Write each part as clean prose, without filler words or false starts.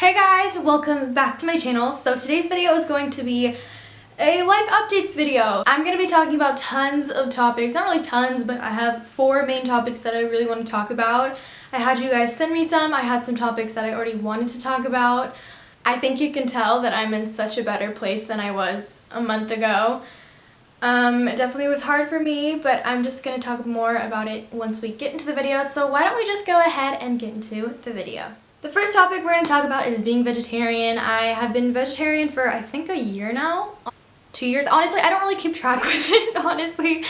Hey guys, welcome back to my channel. So today's video is going to be a life updates video. I'm going to be talking about tons of topics, not really tons, but I have 4 main topics that I really want to talk about. I had you guys send me some. I had some topics that I already wanted to talk about. I think you can tell that I'm in such a better place than I was a month ago. It definitely was hard for me, but I'm just going to talk more about it once we get into the video. So why don't we just go ahead and get into the video. The first topic we're going to talk about is being vegetarian. I have been vegetarian for I think a year now. 2 years. Honestly, I don't really keep track with it, honestly.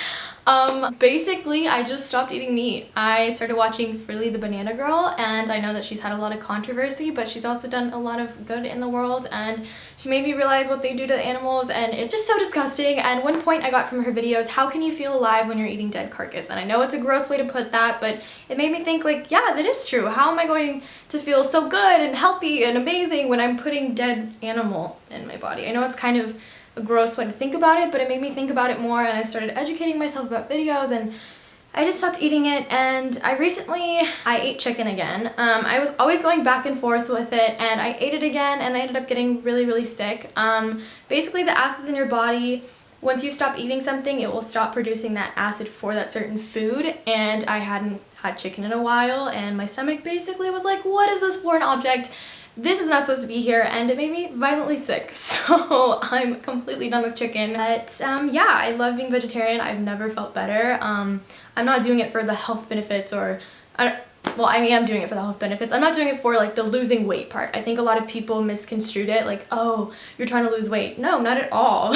Basically, I just stopped eating meat. I started watching Frilly the Banana Girl, and I know that she's had a lot of controversy, but she's also done a lot of good in the world, and she made me realize what they do to the animals, and it's just so disgusting. And one point I got from her videos, how can you feel alive when you're eating dead carcass? And I know it's a gross way to put that, but it made me think, like, yeah, that is true. How am I going to feel so good and healthy and amazing when I'm putting dead animal in my body? I know it's kind of a gross way to think about it, but it made me think about it more, and I started educating myself about videos, and I just stopped eating it. And I ate chicken again. I was always going back and forth with it, and I ate it again, and I ended up getting really sick. Basically, the acids in your body, once you stop eating something, it will stop producing that acid for that certain food, and I hadn't had chicken in a while, and my stomach basically was like, what is this foreign object? This is not supposed to be here, and it made me violently sick, so I'm completely done with chicken. But yeah, I love being vegetarian. I've never felt better. I'm not doing it for the health benefits, or well, I am doing it for the health benefits. I'm not doing it for like the losing weight part. I think a lot of people misconstrued it like, oh, you're trying to lose weight. No, not at all.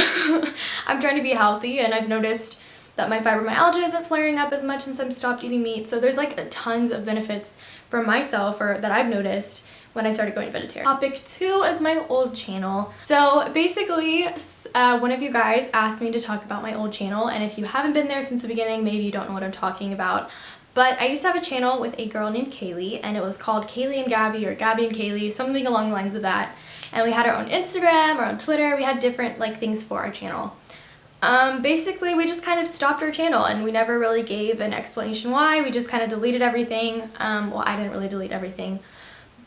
I'm trying to be healthy, and I've noticed that my fibromyalgia isn't flaring up as much since I've stopped eating meat. So there's like tons of benefits for myself, or that I've noticed when I started going vegetarian. Topic 2 is my old channel. So basically, one of you guys asked me to talk about my old channel, and if you haven't been there since the beginning, maybe you don't know what I'm talking about. But I used to have a channel with a girl named Kaylee, and it was called Kaylee and Gabby, or Gabby and Kaylee, something along the lines of that. And we had our own Instagram, our own Twitter, we had different like things for our channel. Basically, we just kind of stopped our channel, and we never really gave an explanation why. We just kind of deleted everything. Well, I didn't really delete everything,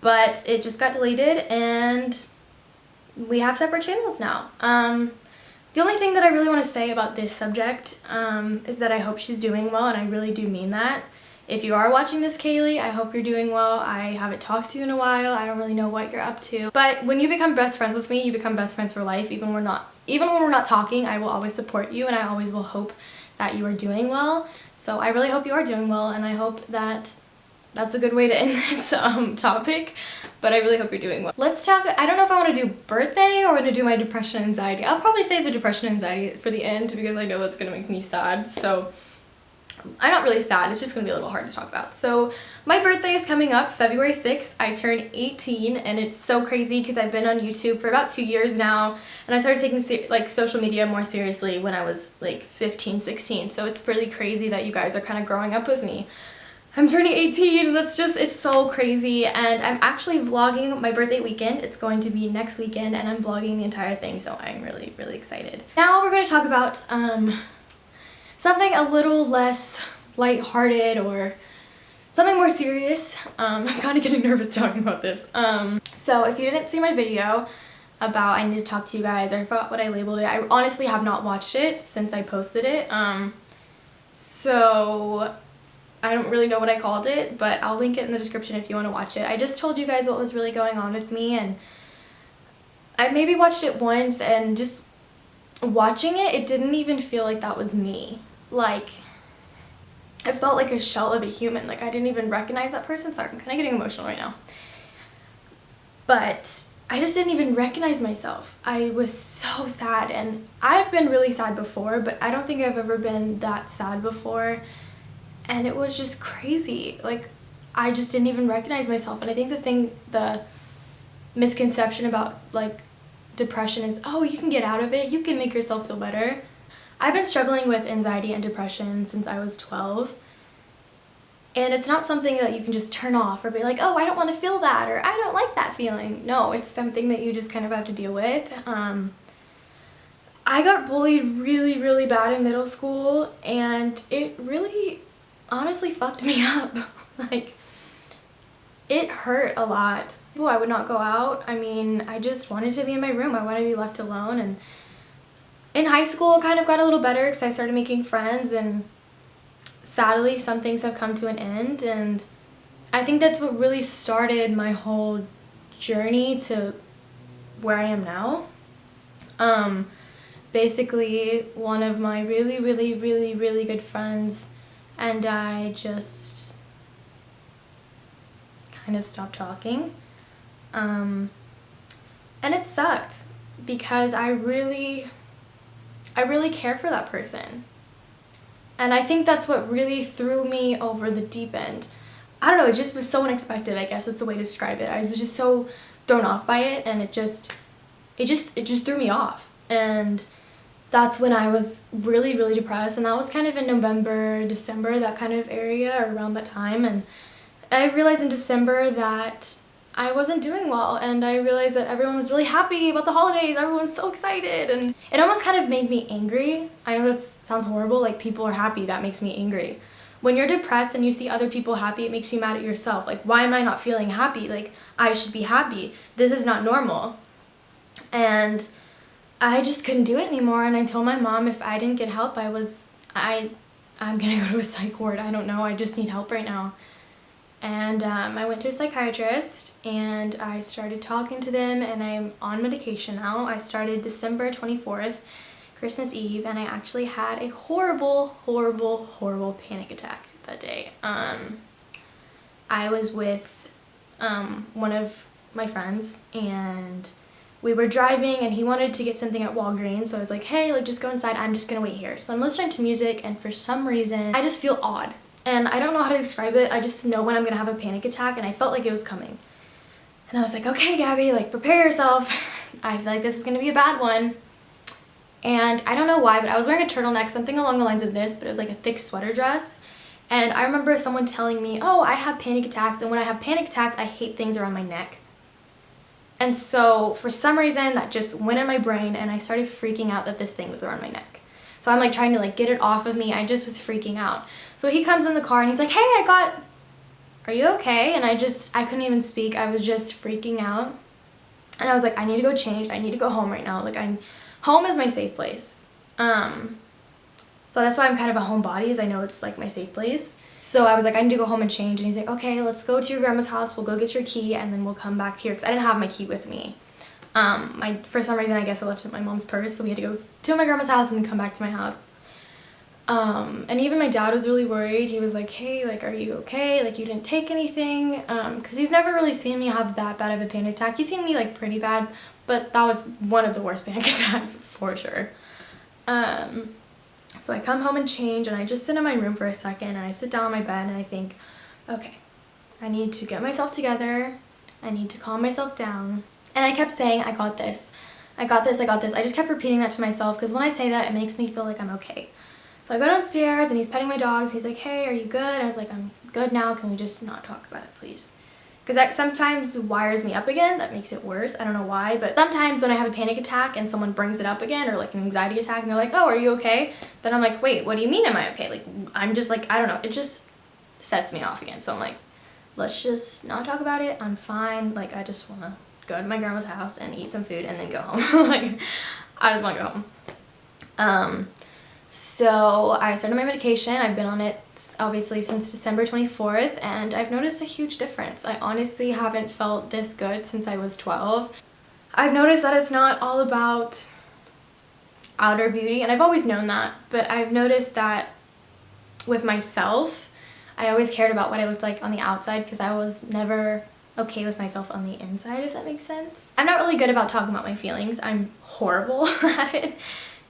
but it just got deleted, and we have separate channels now. The only thing that I really want to say about this subject is that I hope she's doing well, and I really do mean that. If you are watching this, Kaylee, I hope you're doing well. I haven't talked to you in a while. I don't really know what you're up to. But when you become best friends with me, you become best friends for life. Even when we're not talking, I will always support you, and I always will hope that you are doing well. So I really hope you are doing well, and I hope that that's a good way to end this topic, but I really hope you're doing well. Let's talk, I don't know if I want to do birthday or to do my depression and anxiety. I'll probably save the depression and anxiety for the end because I know that's going to make me sad. So I'm not really sad, it's just going to be a little hard to talk about. So my birthday is coming up February 6th. I turn 18, and it's so crazy because I've been on YouTube for about 2 years now, and I started taking like social media more seriously when I was like 15, 16. So it's pretty crazy that you guys are kind of growing up with me. I'm turning 18, it's so crazy, and I'm actually vlogging my birthday weekend. It's going to be next weekend, and I'm vlogging the entire thing, so I'm really excited. Now we're going to talk about something a little less lighthearted, or something more serious. I'm kind of getting nervous talking about this. So if you didn't see my video about I need to talk to you guys, I forgot what I labeled it. I honestly have not watched it since I posted it. So I don't really know what I called it, but I'll link it in the description if you want to watch it. I just told you guys what was really going on with me, and I maybe watched it once, and just watching it, it didn't even feel like that was me. Like, I felt like a shell of a human. Like, I didn't even recognize that person. Sorry, I'm kind of getting emotional right now. But I just didn't even recognize myself. I was so sad, and I've been really sad before, but I don't think I've ever been that sad before. And it was just crazy. Like, I just didn't even recognize myself. And I think the misconception about like depression is, oh, you can get out of it, you can make yourself feel better. I've been struggling with anxiety and depression since I was 12. And it's not something that you can just turn off or be like, oh, I don't want to feel that, or I don't like that feeling. No, it's something that you just kind of have to deal with. I got bullied really bad in middle school, and it really honestly fucked me up. Like, it hurt a lot. Oh, I would not go out. I mean, I just wanted to be in my room. I wanted to be left alone. And in high school, it kind of got a little better because I started making friends, and sadly, some things have come to an end. And I think that's what really started my whole journey to where I am now. Basically, one of my really, really, really, really good friends and I just kind of stopped talking. And it sucked because I really care for that person. And I think that's what really threw me over the deep end. I don't know, it just was so unexpected, I guess that's the way to describe it. I was just so thrown off by it, and it just threw me off. And that's when I was really, really depressed, and that was kind of in November, December, that kind of area, or around that time. And I realized in December that I wasn't doing well, and I realized that everyone was really happy about the holidays, everyone's so excited, and it almost kind of made me angry. I know that sounds horrible, like people are happy, that makes me angry. When you're depressed and you see other people happy, it makes you mad at yourself. Like, why am I not feeling happy? Like, I should be happy. This is not normal. And I just couldn't do it anymore, and I told my mom if I didn't get help, I'm gonna go to a psych ward. I don't know, I just need help right now. And I went to a psychiatrist, and I started talking to them, and I'm on medication now. I started December 24th, Christmas Eve, and I actually had a horrible, horrible, horrible panic attack that day. I was with one of my friends, and we were driving, and he wanted to get something at Walgreens, so I was like, hey, like, just go inside, I'm just gonna wait here. So I'm listening to music, and for some reason, I just feel odd. And I don't know how to describe it, I just know when I'm gonna have a panic attack, and I felt like it was coming. And I was like, okay, Gabby, like, prepare yourself. I feel like this is gonna be a bad one. And I don't know why, but I was wearing a turtleneck, something along the lines of this, but it was like a thick sweater dress. And I remember someone telling me, oh, I have panic attacks, and when I have panic attacks, I hate things around my neck. And so for some reason that just went in my brain, and I started freaking out that this thing was around my neck. So I'm like trying to like get it off of me. I just was freaking out. So he comes in the car and he's like, hey, are you okay? And I couldn't even speak. I was just freaking out. And I was like, I need to go change. I need to go home right now. Like, home is my safe place. So that's why I'm kind of a homebody, is I know it's like my safe place. So I was like, I need to go home and change. And he's like, okay, let's go to your grandma's house. We'll go get your key, and then we'll come back here. Because I didn't have my key with me. For some reason, I guess I left it in my mom's purse. So we had to go to my grandma's house and then come back to my house. And even my dad was really worried. He was like, hey, like, are you okay? Like, you didn't take anything? Because he's never really seen me have that bad of a panic attack. He's seen me, like, pretty bad. But that was one of the worst panic attacks, for sure. So I come home and change, and I just sit in my room for a second, and I sit down on my bed, and I think, okay, I need to get myself together. I need to calm myself down. And I kept saying, I got this. I got this, I got this. I just kept repeating that to myself, because when I say that, it makes me feel like I'm okay. So I go downstairs, and he's petting my dogs. He's like, hey, are you good? I was like, I'm good now. Can we just not talk about it, please? Because that sometimes wires me up again. That makes it worse. I don't know why, but sometimes when I have a panic attack and someone brings it up again, or like an anxiety attack, and they're like, oh, are you okay? Then I'm like, wait, what do you mean am I okay? Like, I'm just like, I don't know. It just sets me off again. So I'm like, let's just not talk about it. I'm fine. Like, I just want to go to my grandma's house and eat some food and then go home. Like, I just want to go home. So I started my medication. I've been on it obviously since December 24th, and I've noticed a huge difference. I honestly haven't felt this good since I was 12. I've noticed that it's not all about outer beauty, and I've always known that, but I've noticed that with myself, I always cared about what I looked like on the outside, because I was never okay with myself on the inside, if that makes sense. I'm not really good about talking about my feelings. I'm horrible at it,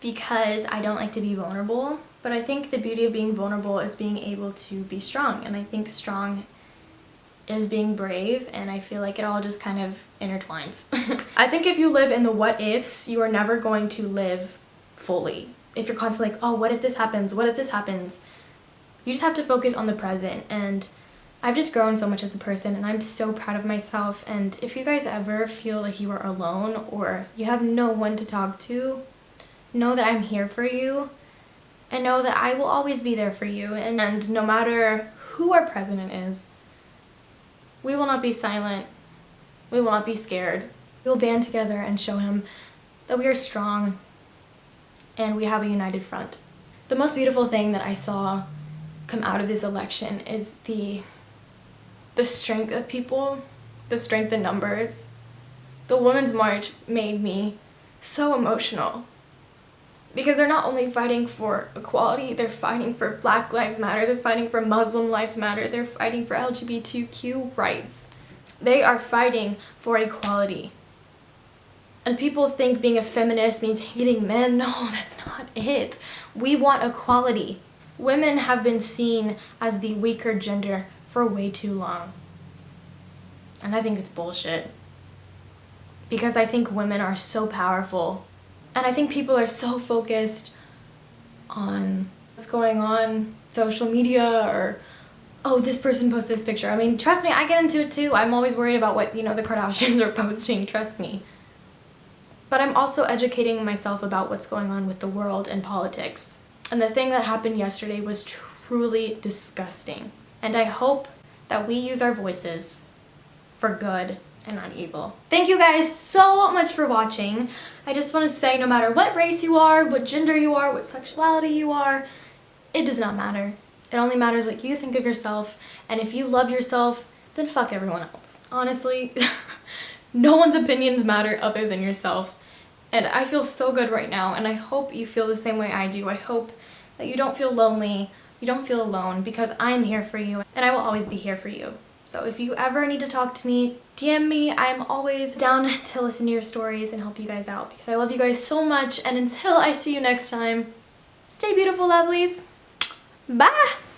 because I don't like to be vulnerable. But I think the beauty of being vulnerable is being able to be strong, and I think strong is being brave, and I feel like it all just kind of intertwines. I think if you live in the what ifs, you are never going to live fully. If you're constantly like, oh, what if this happens? What if this happens? You just have to focus on the present, and I've just grown so much as a person, and I'm so proud of myself. And if you guys ever feel like you are alone or you have no one to talk to, know that I'm here for you, and know that I will always be there for you. And no matter who our president is, We will not be silent. We will not be scared. We will band together and show him that we are strong and we have a united front. The most beautiful thing that I saw come out of this election is the strength of people, the strength in numbers. The Women's March made me so emotional because they're not only fighting for equality, they're fighting for Black Lives Matter, they're fighting for Muslim Lives Matter, they're fighting for LGBTQ rights. They are fighting for equality. And people think being a feminist means hating men. No, that's not it. We want equality. Women have been seen as the weaker gender for way too long. And I think it's bullshit. Because I think women are so powerful. And I think people are so focused on what's going on social media, or, oh, this person posted this picture. I mean, trust me, I get into it too. I'm always worried about what, the Kardashians are posting, trust me. But I'm also educating myself about what's going on with the world and politics. And the thing that happened yesterday was truly disgusting. And I hope that we use our voices for good and not evil. Thank you guys so much for watching. I just want to say, no matter what race you are, what gender you are, what sexuality you are, it does not matter. It only matters what you think of yourself, and if you love yourself, then fuck everyone else. Honestly, no one's opinions matter other than yourself. And I feel so good right now, and I hope you feel the same way I do. I hope that you don't feel lonely, you don't feel alone, because I'm here for you, and I will always be here for you. So if you ever need to talk to me, DM me. I'm always down to listen to your stories and help you guys out, because I love you guys so much. And until I see you next time, stay beautiful, lovelies. Bye!